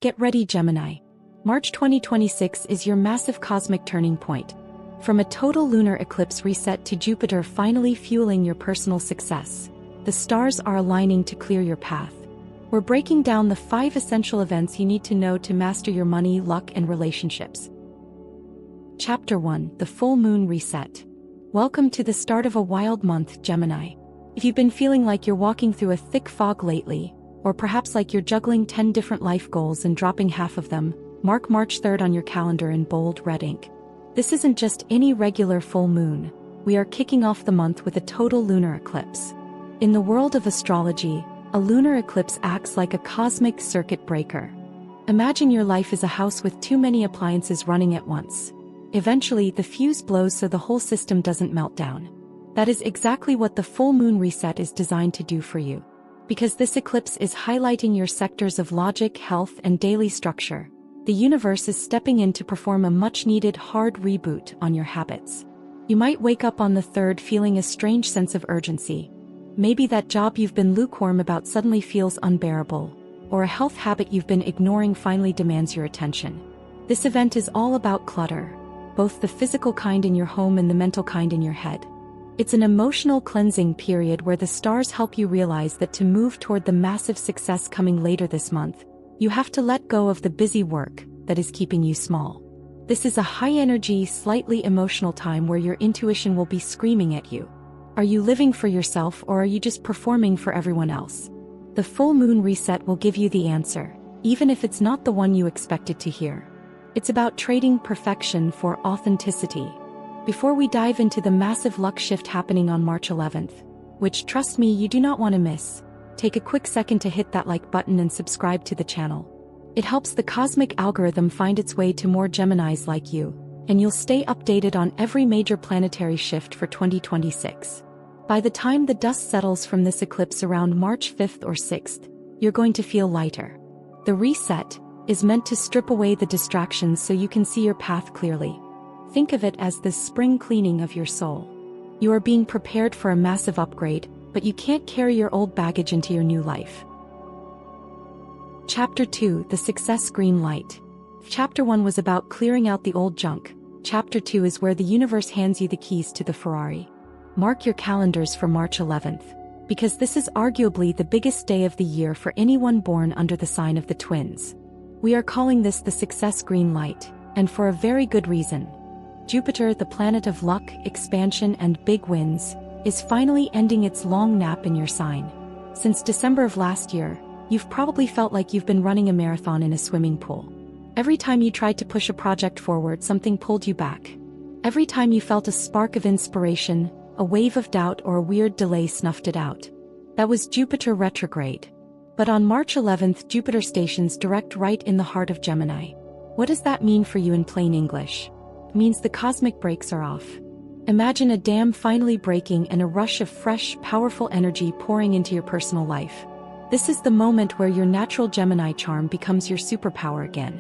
Get ready, Gemini. March 2026 is your massive cosmic turning point. From a total lunar eclipse reset to Jupiter finally fueling your personal success, the stars are aligning to clear your path. We're breaking down the 5 essential events you need to know to master your money, luck, and relationships. Chapter 1: The Full Moon Reset. Welcome to the start of a wild month, Gemini. If you've been feeling like you're walking through a thick fog lately, or perhaps like you're juggling 10 different life goals and dropping half of them, mark March 3rd on your calendar in bold red ink. This isn't just any regular full moon. We are kicking off the month with a total lunar eclipse. In the world of astrology, a lunar eclipse acts like a cosmic circuit breaker. Imagine your life is a house with too many appliances running at once. Eventually, the fuse blows so the whole system doesn't melt down. That is exactly what the full moon reset is designed to do for you. Because this eclipse is highlighting your sectors of logic, health, and daily structure, the universe is stepping in to perform a much-needed hard reboot on your habits. You might wake up on the 3rd feeling a strange sense of urgency. Maybe that job you've been lukewarm about suddenly feels unbearable, or a health habit you've been ignoring finally demands your attention. This event is all about clutter, both the physical kind in your home and the mental kind in your head. It's an emotional cleansing period where the stars help you realize that to move toward the massive success coming later this month, you have to let go of the busy work that is keeping you small. This is a high-energy, slightly emotional time where your intuition will be screaming at you. Are you living for yourself, or are you just performing for everyone else? The full moon reset will give you the answer, even if it's not the one you expected to hear. It's about trading perfection for authenticity. Before we dive into the massive luck shift happening on March 11th, which, trust me, you do not want to miss, take a quick second to hit that like button and subscribe to the channel. It helps the cosmic algorithm find its way to more Geminis like you, and you'll stay updated on every major planetary shift for 2026. By the time the dust settles from this eclipse around March 5th or 6th, you're going to feel lighter. The reset is meant to strip away the distractions so you can see your path clearly. Think of it as the spring cleaning of your soul. You are being prepared for a massive upgrade, but you can't carry your old baggage into your new life. Chapter 2: The Success Green Light. Chapter 1 was about clearing out the old junk. Chapter 2 is where the universe hands you the keys to the Ferrari. Mark your calendars for March 11th, because this is arguably the biggest day of the year for anyone born under the sign of the twins. We are calling this the Success Green Light, and for a very good reason. Jupiter, the planet of luck, expansion, and big wins, is finally ending its long nap in your sign. Since December of last year, you've probably felt like you've been running a marathon in a swimming pool. Every time you tried to push a project forward, something pulled you back. Every time you felt a spark of inspiration, a wave of doubt, or a weird delay snuffed it out. That was Jupiter retrograde. But on March 11th, Jupiter stations direct right in the heart of Gemini. What does that mean for you in plain English? It means the cosmic brakes are off. Imagine a dam finally breaking and a rush of fresh, powerful energy pouring into your personal life. This is the moment where your natural Gemini charm becomes your superpower again.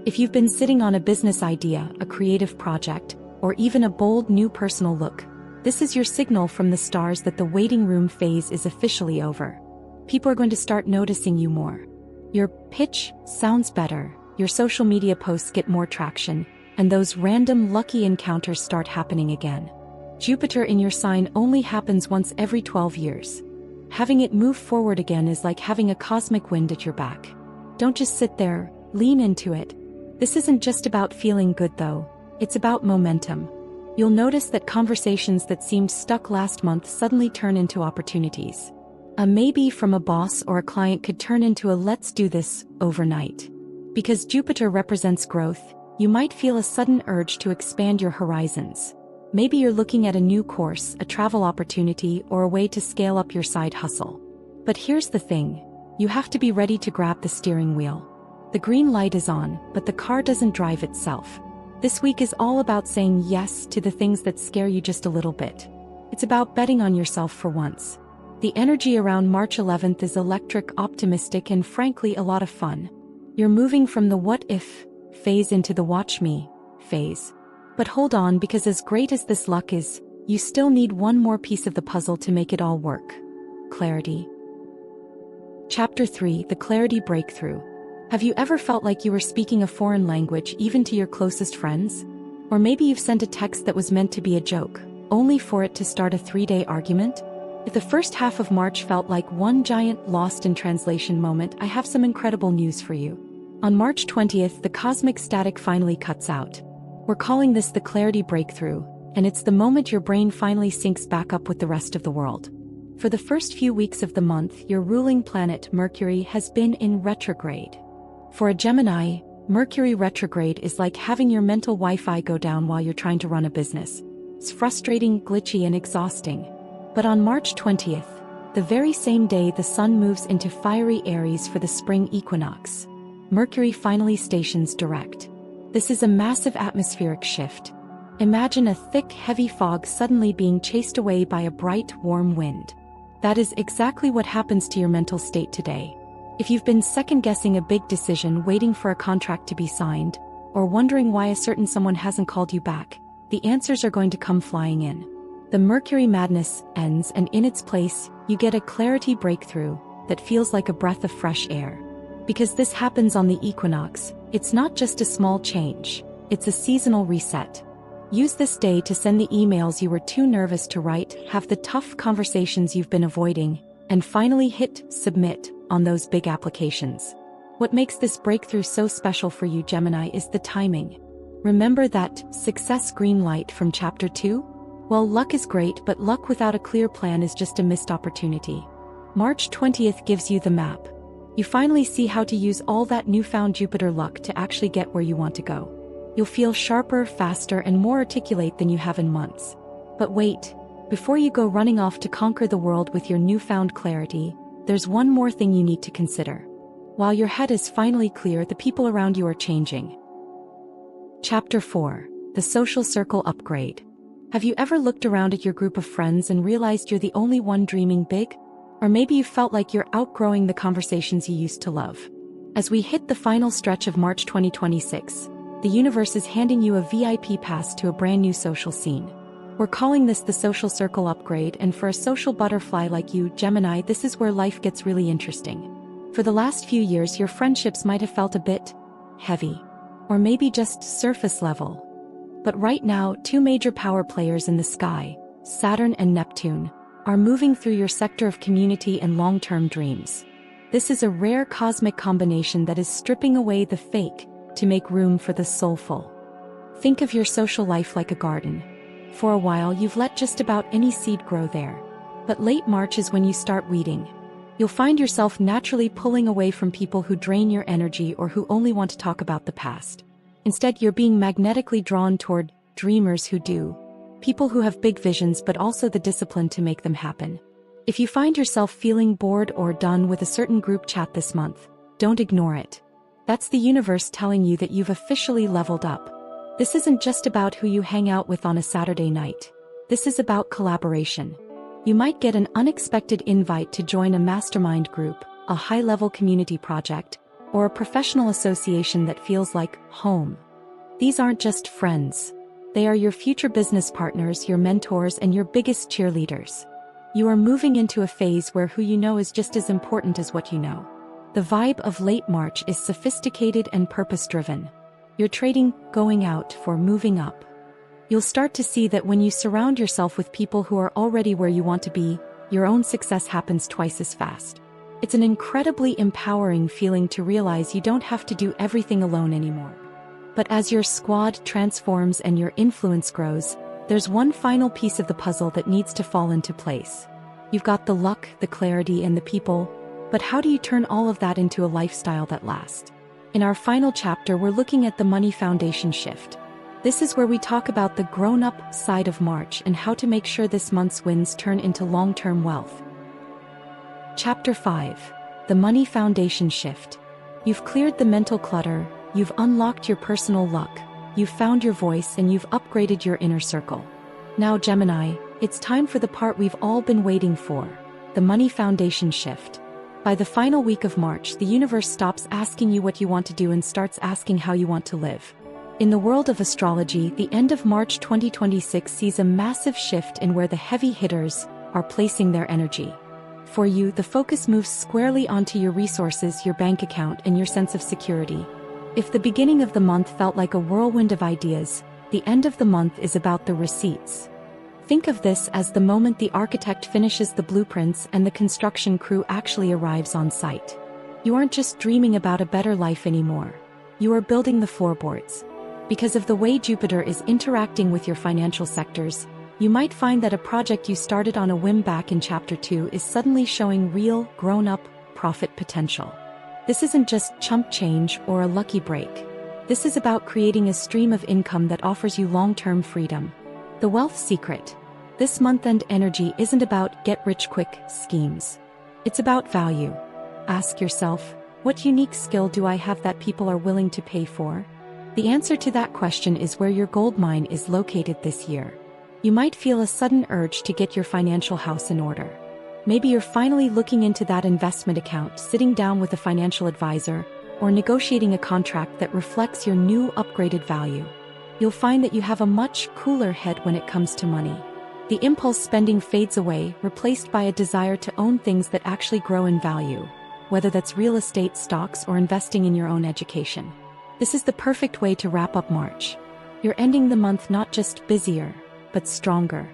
If you've been sitting on a business idea, a creative project, or even a bold new personal look, this is your signal from the stars that the waiting room phase is officially over. People are going to start noticing you more. Your pitch sounds better, your social media posts get more traction, and those random lucky encounters start happening again. Jupiter in your sign only happens once every 12 years. Having it move forward again is like having a cosmic wind at your back. Don't just sit there, lean into it. This isn't just about feeling good though, it's about momentum. You'll notice that conversations that seemed stuck last month suddenly turn into opportunities. A maybe from a boss or a client could turn into a let's do this overnight. Because Jupiter represents growth, you might feel a sudden urge to expand your horizons. Maybe you're looking at a new course, a travel opportunity, or a way to scale up your side hustle. But here's the thing, you have to be ready to grab the steering wheel. The green light is on, but the car doesn't drive itself. This week is all about saying yes to the things that scare you just a little bit. It's about betting on yourself for once. The energy around March 11th is electric, optimistic, and frankly a lot of fun. You're moving from the what if phase into the watch me phase. But hold on, because as great as this luck is, you still need one more piece of the puzzle to make it all work. Clarity. Chapter 3: The Clarity Breakthrough. Have you ever felt like you were speaking a foreign language even to your closest friends? Or maybe you've sent a text that was meant to be a joke, only for it to start a 3-day argument? If the first half of March felt like one giant lost in translation moment, I have some incredible news for you. On March 20th, the cosmic static finally cuts out. We're calling this the clarity breakthrough, and it's the moment your brain finally syncs back up with the rest of the world. For the first few weeks of the month, your ruling planet Mercury has been in retrograde. For a Gemini, Mercury retrograde is like having your mental Wi-Fi go down while you're trying to run a business. It's frustrating, glitchy, and exhausting. But on March 20th, the very same day the Sun moves into fiery Aries for the spring equinox, Mercury finally stations direct. This is a massive atmospheric shift. Imagine a thick, heavy fog suddenly being chased away by a bright, warm wind. That is exactly what happens to your mental state today. If you've been second-guessing a big decision, waiting for a contract to be signed, or wondering why a certain someone hasn't called you back, the answers are going to come flying in. The Mercury madness ends, and in its place, you get a clarity breakthrough that feels like a breath of fresh air. Because this happens on the equinox, it's not just a small change, it's a seasonal reset. Use this day to send the emails you were too nervous to write, have the tough conversations you've been avoiding, and finally hit submit on those big applications. What makes this breakthrough so special for you, Gemini, is the timing. Remember that success green light from Chapter 2? Well, luck is great, but luck without a clear plan is just a missed opportunity. March 20th gives you the map. You finally see how to use all that newfound Jupiter luck to actually get where you want to go. You'll feel sharper, faster, and more articulate than you have in months. But wait, before you go running off to conquer the world with your newfound clarity, there's one more thing you need to consider. While your head is finally clear, the people around you are changing. Chapter 4. The Social Circle Upgrade. Have you ever looked around at your group of friends and realized you're the only one dreaming big? Or maybe you felt like you're outgrowing the conversations you used to love. As we hit the final stretch of March 2026, the universe is handing you a VIP pass to a brand new social scene. We're calling this the Social Circle Upgrade, and for a social butterfly like you, Gemini, this is where life gets really interesting. For the last few years, your friendships might have felt a bit heavy, or maybe just surface level. But right now, two major power players in the sky, Saturn and Neptune, are moving through your sector of community and long-term dreams. This is a rare cosmic combination that is stripping away the fake to make room for the soulful. Think of your social life like a garden. For a while, you've let just about any seed grow there. But late March is when you start weeding. You'll find yourself naturally pulling away from people who drain your energy or who only want to talk about the past. Instead, you're being magnetically drawn toward dreamers who do. People who have big visions but also the discipline to make them happen. If you find yourself feeling bored or done with a certain group chat this month, don't ignore it. That's the universe telling you that you've officially leveled up. This isn't just about who you hang out with on a Saturday night. This is about collaboration. You might get an unexpected invite to join a mastermind group, a high-level community project, or a professional association that feels like home. These aren't just friends. They are your future business partners, your mentors, and your biggest cheerleaders. You are moving into a phase where who you know is just as important as what you know. The vibe of late March is sophisticated and purpose-driven. You're trading going out for moving up. You'll start to see that when you surround yourself with people who are already where you want to be, your own success happens twice as fast. It's an incredibly empowering feeling to realize you don't have to do everything alone anymore. But as your squad transforms and your influence grows, there's one final piece of the puzzle that needs to fall into place. You've got the luck, the clarity, and the people, but how do you turn all of that into a lifestyle that lasts? In our final chapter, we're looking at the money foundation shift. This is where we talk about the grown-up side of March and how to make sure this month's wins turn into long-term wealth. Chapter 5. The Money Foundation Shift. You've cleared the mental clutter, you've unlocked your personal luck, you've found your voice, and you've upgraded your inner circle. Now, Gemini, it's time for the part we've all been waiting for, the money foundation shift. By the final week of March, the universe stops asking you what you want to do and starts asking how you want to live. In the world of astrology, the end of March 2026 sees a massive shift in where the heavy hitters are placing their energy. For you, the focus moves squarely onto your resources, your bank account, and your sense of security. If the beginning of the month felt like a whirlwind of ideas, the end of the month is about the receipts. Think of this as the moment the architect finishes the blueprints and the construction crew actually arrives on site. You aren't just dreaming about a better life anymore. You are building the floorboards. Because of the way Jupiter is interacting with your financial sectors, you might find that a project you started on a whim back in Chapter 2 is suddenly showing real, grown-up, profit potential. This isn't just chump change or a lucky break. This is about creating a stream of income that offers you long-term freedom. The wealth secret. This month-end energy isn't about get-rich-quick schemes. It's about value. Ask yourself, what unique skill do I have that people are willing to pay for? The answer to that question is where your gold mine is located this year. You might feel a sudden urge to get your financial house in order. Maybe you're finally looking into that investment account, sitting down with a financial advisor, or negotiating a contract that reflects your new upgraded value. You'll find that you have a much cooler head when it comes to money. The impulse spending fades away, replaced by a desire to own things that actually grow in value, whether that's real estate, stocks, or investing in your own education. This is the perfect way to wrap up March. You're ending the month not just busier, but stronger.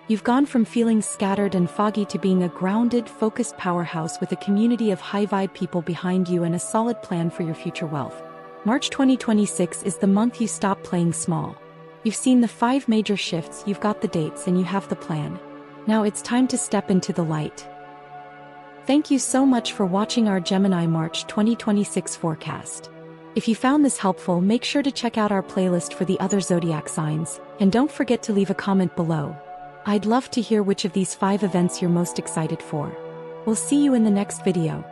You've gone from feeling scattered and foggy to being a grounded, focused powerhouse with a community of high-vibe people behind you and a solid plan for your future wealth. March 2026 is the month you stop playing small. You've seen the 5 major shifts, you've got the dates, and you have the plan. Now it's time to step into the light. Thank you so much for watching our Gemini March 2026 forecast. If you found this helpful, make sure to check out our playlist for the other zodiac signs, and don't forget to leave a comment below. I'd love to hear which of these 5 events you're most excited for. We'll see you in the next video.